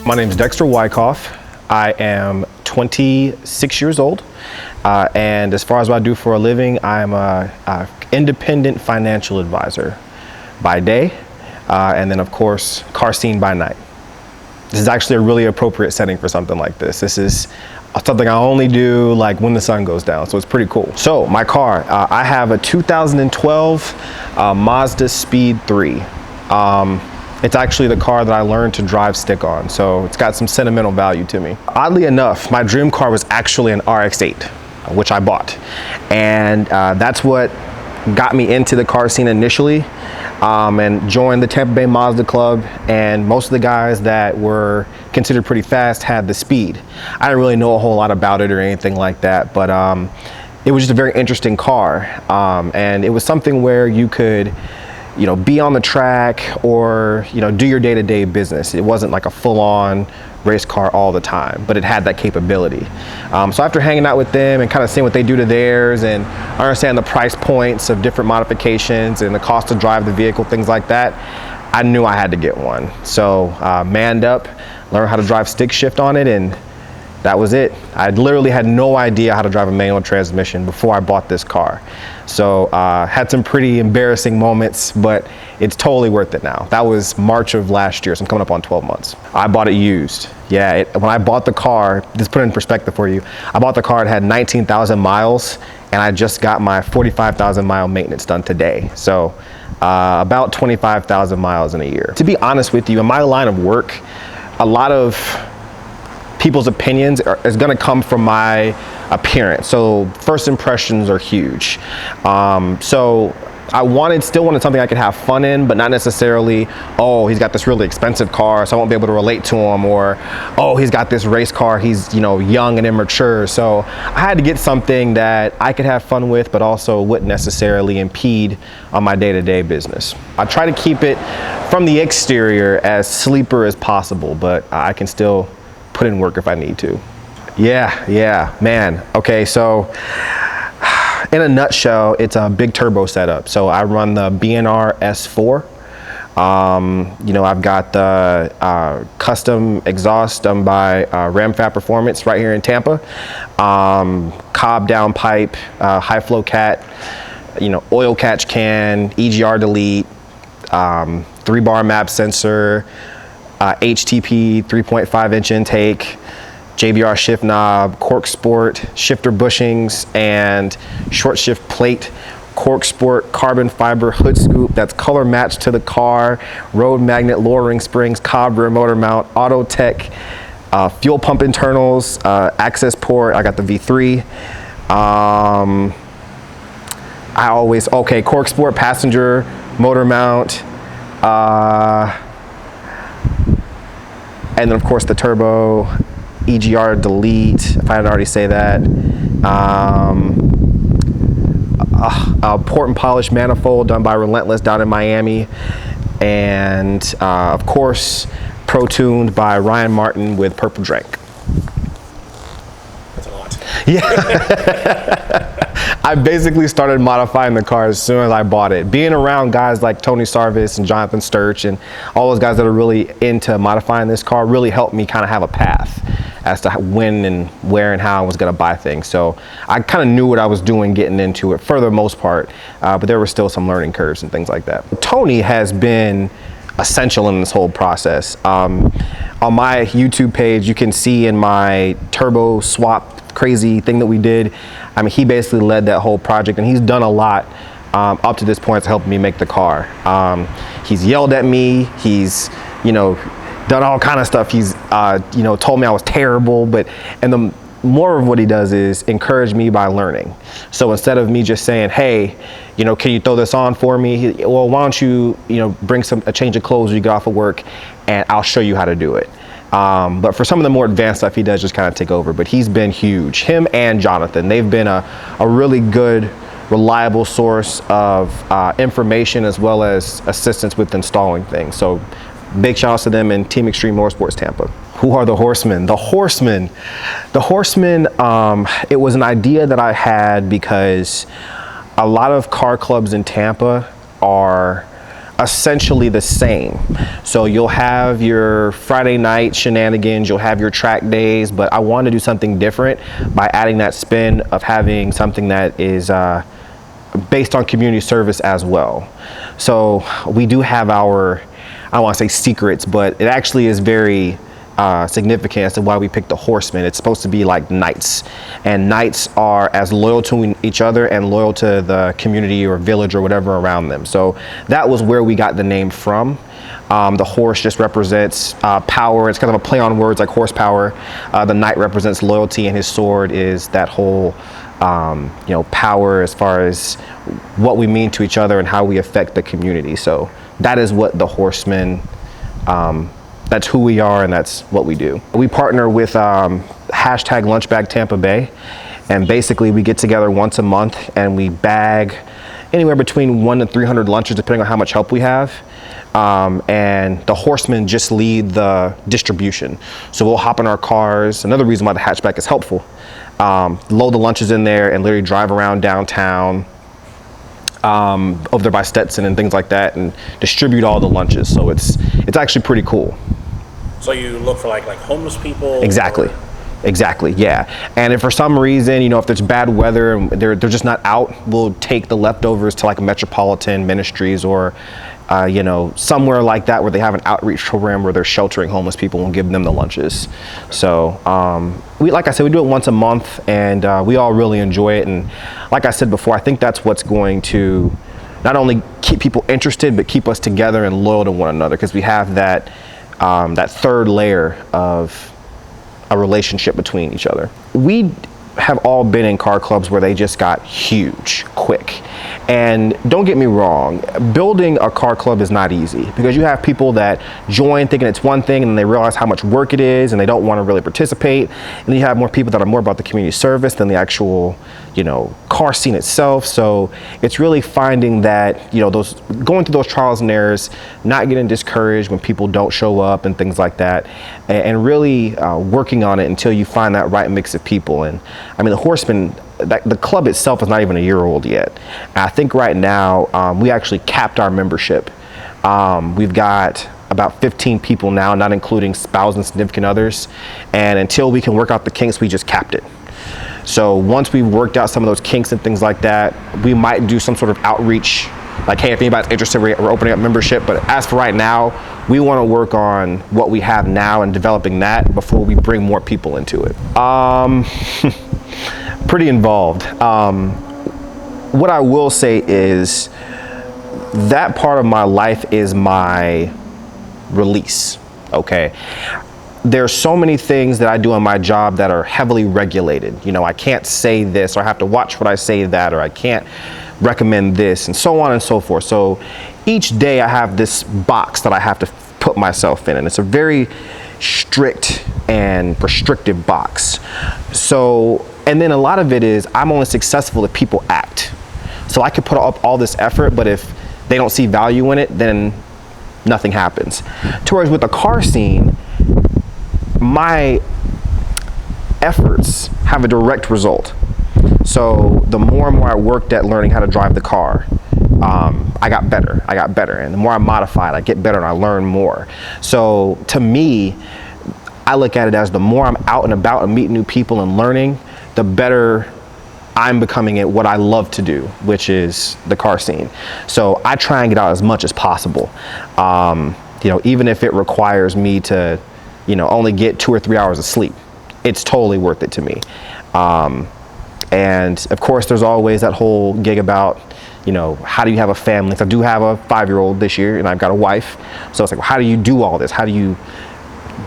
My name is Dexter. I am 26 years old, and as far as what I do for a living, I'm a independent financial advisor by day, and then of course, car scene by night. This is actually a really appropriate setting for something like this. This is something I only do like when the sun goes down, so it's pretty cool. So my car, I have a 2012 Mazdaspeed 3. It's actually the car that I learned to drive stick on, so it's got some sentimental value to me. Oddly enough, my dream car was actually an RX-8, which I bought. And that's what got me into the car scene initially, and joined the Tampa Bay Mazda Club, and most of the guys that were considered pretty fast had the speed. I didn't really know a whole lot about it or anything like that, but it was just a very interesting car, and it was something where you could be on the track or, do your day-to-day business. It wasn't like a full-on race car all the time, but it had that capability. So after hanging out with them and kind of seeing what they do to theirs and understand the price points of different modifications and the cost to drive the vehicle, things like that, I knew I had to get one. So manned up, learned how to drive stick shift on it, and that was it. I literally had no idea how to drive a manual transmission before I bought this car. So had some pretty embarrassing moments, but it's totally worth it now. That was March of last year, so I'm coming up on 12 months. I bought it used. Yeah, when I bought the car, just put it in perspective for you, I bought the car, it had 19,000 miles, and I just got my 45,000 mile maintenance done today. So about 25,000 miles in a year. To be honest with you, in my line of work, a lot of people's opinions is going to come from my appearance. So first impressions are huge. So I still wanted something I could have fun in, but not necessarily, oh, he's got this really expensive car, so I won't be able to relate to him, or, oh, he's got this race car, he's, young and immature. So I had to get something that I could have fun with, but also wouldn't necessarily impede on my day-to-day business. I try to keep it from the exterior as sleeper as possible, but I can still put in work if I need to. Yeah, man. Okay, so in a nutshell, it's a big turbo setup. So I run the BNR S4. I've got the custom exhaust done by Ramfab Performance right here in Tampa. Cobb downpipe, high flow cat, oil catch can, EGR delete, 3-bar map sensor, HTP 3.5 inch intake, JBR shift knob, cork sport, shifter bushings, and short shift plate, cork sport, carbon fiber hood scoop that's color matched to the car, road magnet lowering springs, Cobb rear motor mount, auto tech, fuel pump internals, access port. I got the V3. Cork sport passenger motor mount, and then of course the turbo, EGR delete, if I didn't already say that. Port and polish manifold done by Relentless down in Miami. And of course, pro-tuned by Ryan Martin with Purple Drank. That's a lot. Yeah. I basically started modifying the car as soon as I bought it. Being around guys like Tony Sarvis and Jonathan Sturch and all those guys that are really into modifying this car really helped me kind of have a path as to when and where and how I was going to buy things. So I kind of knew what I was doing getting into it for the most part, but there were still some learning curves and things like that. Tony has been essential in this whole process. On my YouTube page, you can see in my turbo swap crazy thing that we did, I mean, he basically led that whole project, and he's done a lot up to this point to help me make the car. He's yelled at me, he's, done all kind of stuff. He's, told me I was terrible, and the more of what he does is encourage me by learning. So instead of me just saying, hey, can you throw this on for me? Well, why don't you, bring a change of clothes when you get off of work, and I'll show you how to do it. But for some of the more advanced stuff, he does just kind of take over. But he's been huge. Him and Jonathan, they've been a really good, reliable source of information as well as assistance with installing things. So big shout outs to them and Team Extreme Motorsports Tampa. Who are the Horsemen? The Horsemen. It was an idea that I had because a lot of car clubs in Tampa are essentially the same. So you'll have your Friday night shenanigans, you'll have your track days, but I want to do something different by adding that spin of having something that is based on community service as well. So we do have our, I don't want to say secrets, but it actually is very significant as to why we picked the horsemen. It's supposed to be like knights, and knights are as loyal to each other and loyal to the community or village or whatever around them. So that was where we got the name from. The horse just represents power. It's kind of a play on words like horsepower. The knight represents loyalty, and his sword is that whole power as far as what we mean to each other and how we affect the community. So that is what the horsemen, that's who we are, and that's what we do. We partner with hashtag Lunchbag Tampa Bay, and basically we get together once a month and we bag anywhere between 100 to 300 lunches depending on how much help we have. And the horsemen just lead the distribution. So we'll hop in our cars. Another reason why the hatchback is helpful. Load the lunches in there and literally drive around downtown, over there by Stetson and things like that, and distribute all the lunches. So it's actually pretty cool. So you look for like homeless people? Exactly. Exactly, yeah. And if for some reason, if there's bad weather and they're just not out, we'll take the leftovers to like Metropolitan Ministries or somewhere like that where they have an outreach program where they're sheltering homeless people and give them the lunches. So like I said, we do it once a month, and we all really enjoy it. And like I said before, I think that's what's going to not only keep people interested, but keep us together and loyal to one another, because we have that third layer of a relationship between each other. We have all been in car clubs where they just got huge quick. And don't get me wrong, building a car club is not easy, because you have people that join thinking it's one thing and then they realize how much work it is and they don't want to really participate. And then you have more people that are more about the community service than the actual, car scene itself. So it's really finding that, those going through those trials and errors, not getting discouraged when people don't show up and things like that, and really working on it until you find that right mix of people. And I mean, the Horsemen, the club itself is not even a year old yet. And I think right now we actually capped our membership. We've got about 15 people now, not including spouses and significant others. And until we can work out the kinks, we just capped it. So once we've worked out some of those kinks and things like that, we might do some sort of outreach, like, hey, if anybody's interested, we're opening up membership. But as for right now, we want to work on what we have now and developing that before we bring more people into it. Pretty involved. What I will say is that part of my life is my release, okay? There's so many things that I do on my job that are heavily regulated. I can't say this, or I have to watch what I say that, or I can't recommend this, and so on and so forth. So each day I have this box that I have to put myself in, and it's a very strict and restrictive box. So, and then a lot of it is I'm only successful if people act. So I could put up all this effort, but if they don't see value in it, then nothing happens. Whereas with the car scene, my efforts have a direct result. So the more and more I worked at learning how to drive the car, I got better. And the more I modified, I get better and I learn more. So to me, I look at it as the more I'm out and about and meeting new people and learning, the better I'm becoming at what I love to do, which is the car scene. So I try and get out as much as possible. Even if it requires me to, only get 2 or 3 hours of sleep, it's totally worth it to me. And of course, there's always that whole gig about, how do you have a family? So I do have a 5-year-old this year, and I've got a wife. So it's like, well, how do you do all this? How do you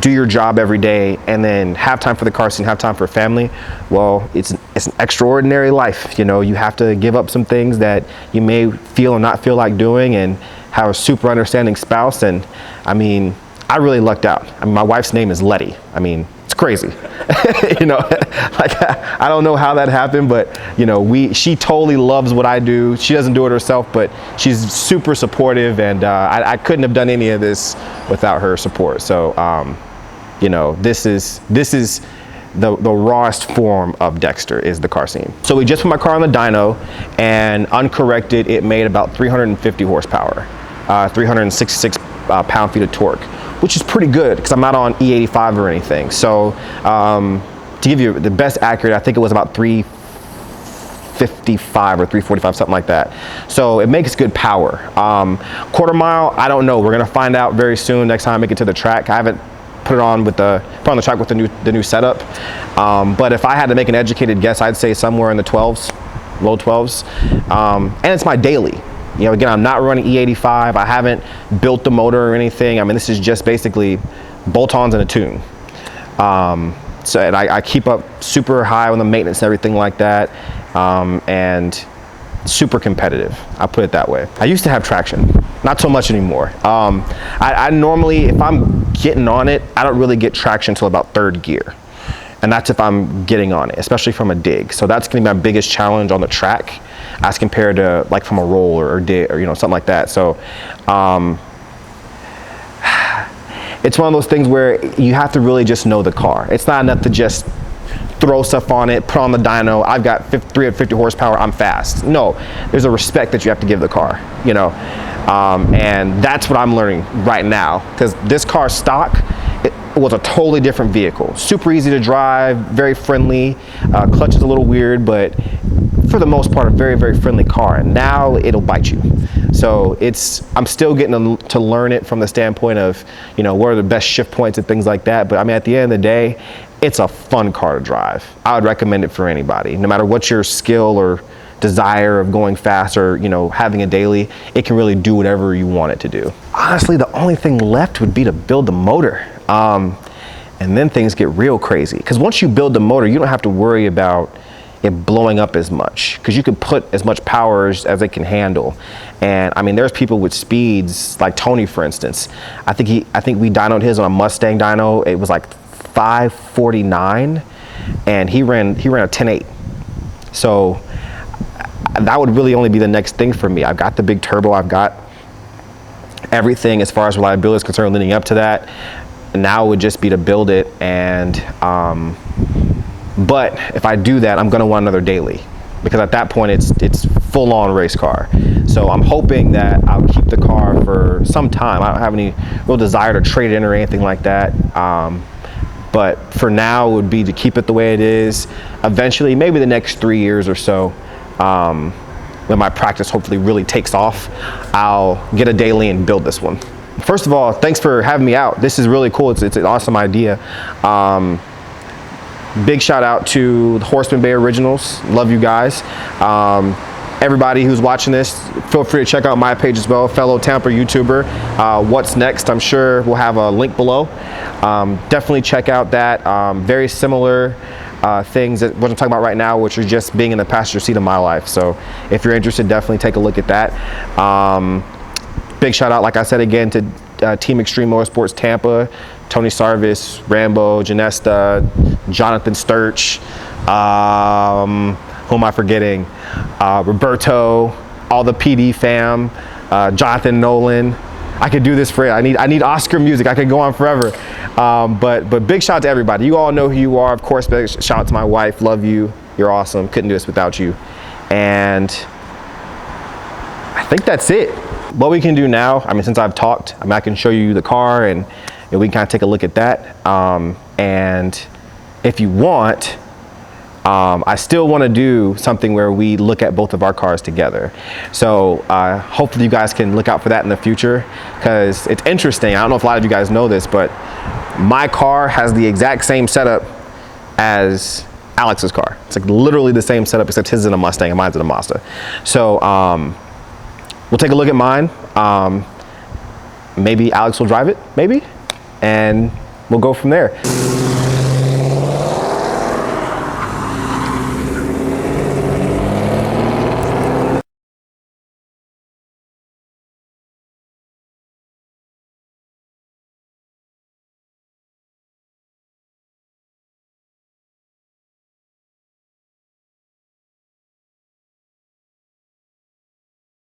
do your job every day and then have time for the car scene, have time for family? Well, it's an extraordinary life. You have to give up some things that you may feel or not feel like doing, and have a super understanding spouse. And I mean, I really lucked out. I mean, my wife's name is Letty. I mean, it's crazy. I don't know how that happened, but she totally loves what I do. She doesn't do it herself, but she's super supportive, and I couldn't have done any of this without her support. So, this is the rawest form of Dexter is the car scene. So we just put my car on the dyno, and uncorrected, it made about 350 horsepower. 366 pound-feet of torque, which is pretty good because I'm not on E85 or anything. So to give you the best accurate, I think it was about 355 or 345, something like that. So it makes good power. Quarter mile, I don't know. We're gonna find out very soon next time I make it to the track. I haven't put on the track with the new setup. But if I had to make an educated guess, I'd say somewhere in the 12s, low 12s. And it's my daily. You know, again, I'm not running E85. I haven't built the motor or anything. I mean, this is just basically bolt-ons and a tune. So and I keep up super high on the maintenance and everything like that, and super competitive. I'll put it that way. I used to have traction, not so much anymore. I normally, if I'm getting on it, I don't really get traction until about third gear. And that's if I'm getting on it, especially from a dig. So that's gonna be my biggest challenge on the track as compared to like from a roll or dig or, you know, something like that. So it's one of those things where you have to really just know the car. It's not enough to just throw stuff on it, put on the dyno, I've got 350 horsepower, I'm fast. No, there's a respect that you have to give the car, you know? And that's what I'm learning right now, because this car stock, it was a totally different vehicle. Super easy to drive, very friendly, clutch is a little weird, but for the most part, a very, very friendly car. And now it'll bite you. So I'm still getting to learn it from the standpoint of, you know, what are the best shift points and things like that. But I mean, at the end of the day, it's a fun car to drive. I would recommend it for anybody, no matter what your skill or desire of going fast or, you know, having a daily, it can really do whatever you want it to do. Honestly, the only thing left would be to build the motor. And then things get real crazy. Because once you build the motor, you don't have to worry about it blowing up as much, because you can put as much power as it can handle. And I mean, there's people with speeds like Tony, for instance. I think we dynoed his on a Mustang dyno. It was like 549, and he ran a 10.8. So that would really only be the next thing for me. I've got the big turbo. I've got everything as far as reliability is concerned leading up to that. And now it would just be to build it. And but if I do that, I'm gonna want another daily, because at that point it's full-on race car. So I'm hoping that I'll keep the car for some time. I don't have any real desire to trade it in or anything like that. But for now, it would be to keep it the way it is. Eventually, maybe the next 3 years or so, when my practice hopefully really takes off, I'll get a daily and build this one. First of all, thanks for having me out. This is really cool. It's an awesome idea. Big shout out to the Horseman Bay Originals. Love you guys. Everybody who's watching this, feel free to check out my page as well, fellow Tampa YouTuber. What's next? I'm sure we'll have a link below. Definitely check out that. Very similar things that what I'm talking about right now, which are just being in the passenger seat of my life. So if you're interested, definitely take a look at that. Big shout out, like I said again, to Team Extreme Motorsports Tampa, Tony Sarvis, Rambo, Janesta, Jonathan Sturch, who am I forgetting? Roberto, all the PD fam, Jonathan Nolan. I could do this for it. I need Oscar music. I could go on forever. But big shout out to everybody. You all know who you are. Of course, big shout out to my wife. Love you. You're awesome. Couldn't do this without you. And I think that's it. What we can do now, I mean, since I've talked, I mean, I can show you the car and we can kind of take a look at that. And if you want, I still want to do something where we look at both of our cars together. So hopefully you guys can look out for that in the future, because it's interesting. I don't know if a lot of you guys know this, but my car has the exact same setup as Alex's car. It's like literally the same setup, except his is in a Mustang and mine's in a Mazda. So we'll take a look at mine. Maybe Alex will drive it, maybe, and we'll go from there.